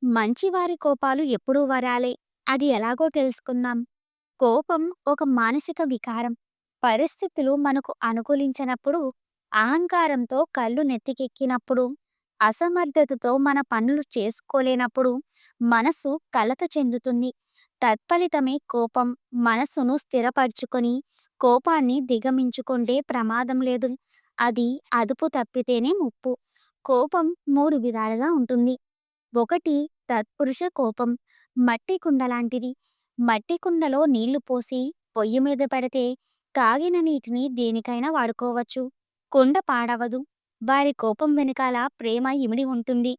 మంచివారి కోపాలు ఎప్పుడూ వరాలే. అది ఎలాగో తెలుసుకుందాం. కోపం ఒక మానసిక వికారం. పరిస్థితులు మనకు అనుకూలించనప్పుడు, అహంకారంతో కళ్ళు నెత్తికెక్కినప్పుడు, అసమర్థతతో మన పనులు చేసుకోలేనప్పుడు మనసు కలత చెందుతుంది. తత్ఫలితమే కోపం. మనసును స్థిరపరుచుకొని కోపాన్ని దిగమించుకుంటే ప్రమాదం లేదు. అది అదుపు తప్పితేనే ముప్పు. కోపం 3 విధాలుగా ఉంటుంది. ఒకటి, తత్పురుష కోపం. మట్టి కుండ లాంటిది. మట్టి కుండలో నీళ్లు పోసి పొయ్యి మీద పెడితే కాగిన నీటిని దేనికైనా వాడుకోవచ్చు. కుండ పాడవదు. వారి కోపం వెనకాల ప్రేమ ఇమిడి ఉంటుంది.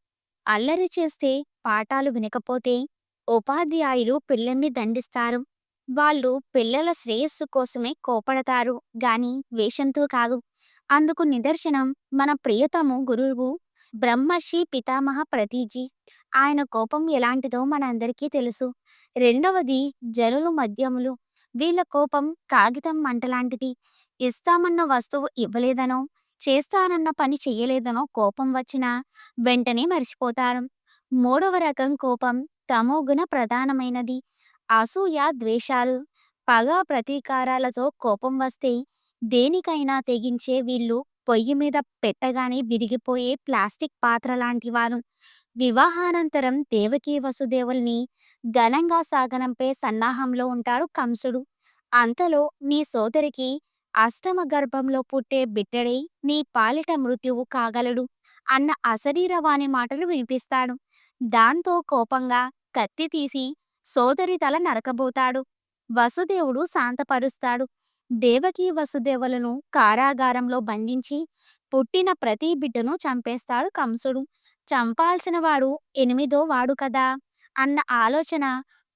అల్లరి చేస్తే, పాఠాలు వినకపోతే ఉపాధ్యాయులు పిల్లల్ని దండిస్తారు. వాళ్ళు పిల్లల శ్రేయస్సు కోసమే కోపడతారు గాని వేషంతో కాదు. అందుకు నిదర్శనం మన ప్రియతము గురువు బ్రహ్మర్షి పితామహ ప్రతీజీ. ఆయన కోపం ఎలాంటిదో మనందరికీ తెలుసు. రెండవది, జనులు మధ్యములు. వీళ్ళ కోపం కాగితం మంటలాంటిది. ఇస్తామన్న వస్తువు ఇవ్వలేదనో, చేస్తానన్న పని చెయ్యలేదనో కోపం వచ్చినా వెంటనే మర్చిపోతారు. మూడవ రకం కోపం తమోగుణ ప్రధానమైనది. అసూయ, ద్వేషాలు, పగ, ప్రతీకారాలతో కోపం వస్తే దేనికైనా తెగించే వీళ్ళు పొయ్యి మీద పెట్టగానే విరిగిపోయే ప్లాస్టిక్ పాత్ర లాంటి వారు. వివాహానంతరం దేవకీ వసుదేవుల్ని ఘనంగా సాగనంపే సన్నాహంలో ఉంటాడు కంసుడు. అంతలో నీ సోదరికి అష్టమ గర్భంలో పుట్టే బిడ్డడే నీ పాలిట మృత్యువు కాగలడు అన్న అశరీరవాణి మాటలు వినిపిస్తాడు. దాంతో కోపంగా కత్తి తీసి సోదరి తల నరకబోతాడు. వసుదేవుడు శాంతపరుస్తాడు. దేవకీ వసుదేవులను కారాగారంలో బంధించి పుట్టిన ప్రతి బిడ్డను చంపేస్తాడు కంసుడు. చంపాల్సిన వాడు ఎనిమిదో వాడు కదా అన్న ఆలోచన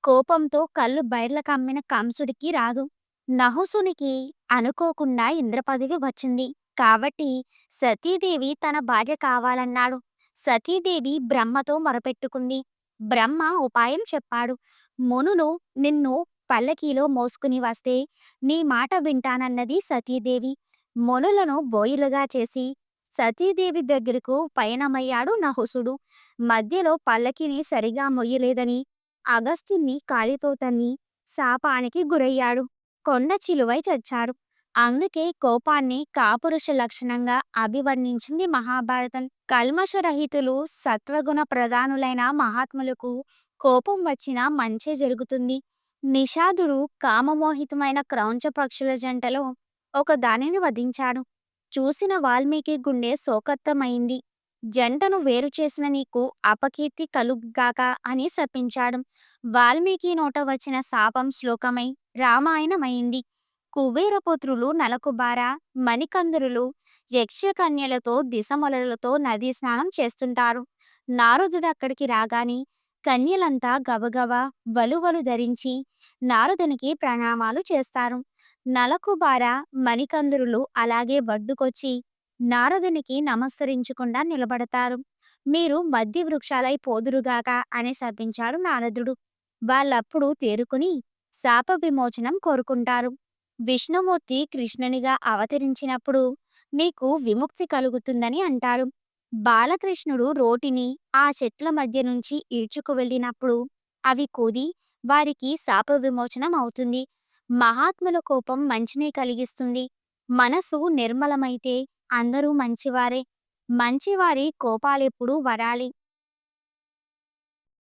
కోపంతో కళ్ళు బైర్ల కమ్మిన కంసుడికి రాదు. నహుసునికి అనుకోకుండా ఇంద్రపదవి వచ్చింది కాబట్టి సతీదేవి తన భార్య కావాలన్నాడు. సతీదేవి బ్రహ్మతో మొరపెట్టుకుంది. బ్రహ్మ ఉపాయం చెప్పాడు. మునులు నిన్ను పల్లకీలో మోసుకుని వస్తే నీ మాట వింటానన్నది సతీదేవి. మునులను బోయిలుగా చేసి సతీదేవి దగ్గరకు పయనమయ్యాడు నహుసుడు. మధ్యలో పల్లకిని సరిగా మొయ్యలేదని అగస్త్యుణ్ణి కాలితో తన్ని శాపానికి గురయ్యాడు. కొండ చిలువై చచ్చాడు. అందుకే కోపాన్ని కాపురుష లక్షణంగా అభివర్ణించింది మహాభారతం. కల్మషరహితులు, సత్వగుణ ప్రధానులైన మహాత్ములకు కోపం వచ్చినా మంచే జరుగుతుంది. నిషాదుడు కామమోహితమైన క్రౌంచ పక్షుల జంటలో ఒక దానిని వధించాడు. చూసిన వాల్మీకి గుండె శోకత్తమైంది. జంటను వేరు చేసిన నీకు అపకీర్తి కలుగ్గాక అని శపించాడు. వాల్మీకి నోట వచ్చిన శాపం శ్లోకమై రామాయణమైంది. కుబేరపుత్రులు నలకుబార, మణికందరులు యక్షకన్యలతో దిశమొలలతో నదీ స్నానం చేస్తుంటారు. నారదుడు అక్కడికి రాగానే కన్యలంతా గబగబా వలువలు ధరించి నారదునికి ప్రణామాలు చేస్తారు. నలకుబార, మణికందరులు అలాగే వడ్డుకొచ్చి నారదునికి నమస్కరించకుండా నిలబడతారు. మీరు మధ్య వృక్షాలై పోదురుగాక అని శపించాడు నారదుడు. వాళ్ళప్పుడు తేరుకుని శాప విమోచనం కోరుకుంటారు. విష్ణుమూర్తి కృష్ణునిగా అవతరించినప్పుడు మీకు విముక్తి కలుగుతుందని అంటారు. బాలకృష్ణుడు రోటిని ఆ చెట్ల మధ్య నుంచి ఈడ్చుకు వెళ్ళినప్పుడు అవి కూది వారికి శాప విమోచనం అవుతుంది. మహాత్ముల కోపం మంచినే కలిగిస్తుంది. మనసు నిర్మలమైతే అందరూ మంచివారే. మంచివారి కోపాలెప్పుడూ వరాలి.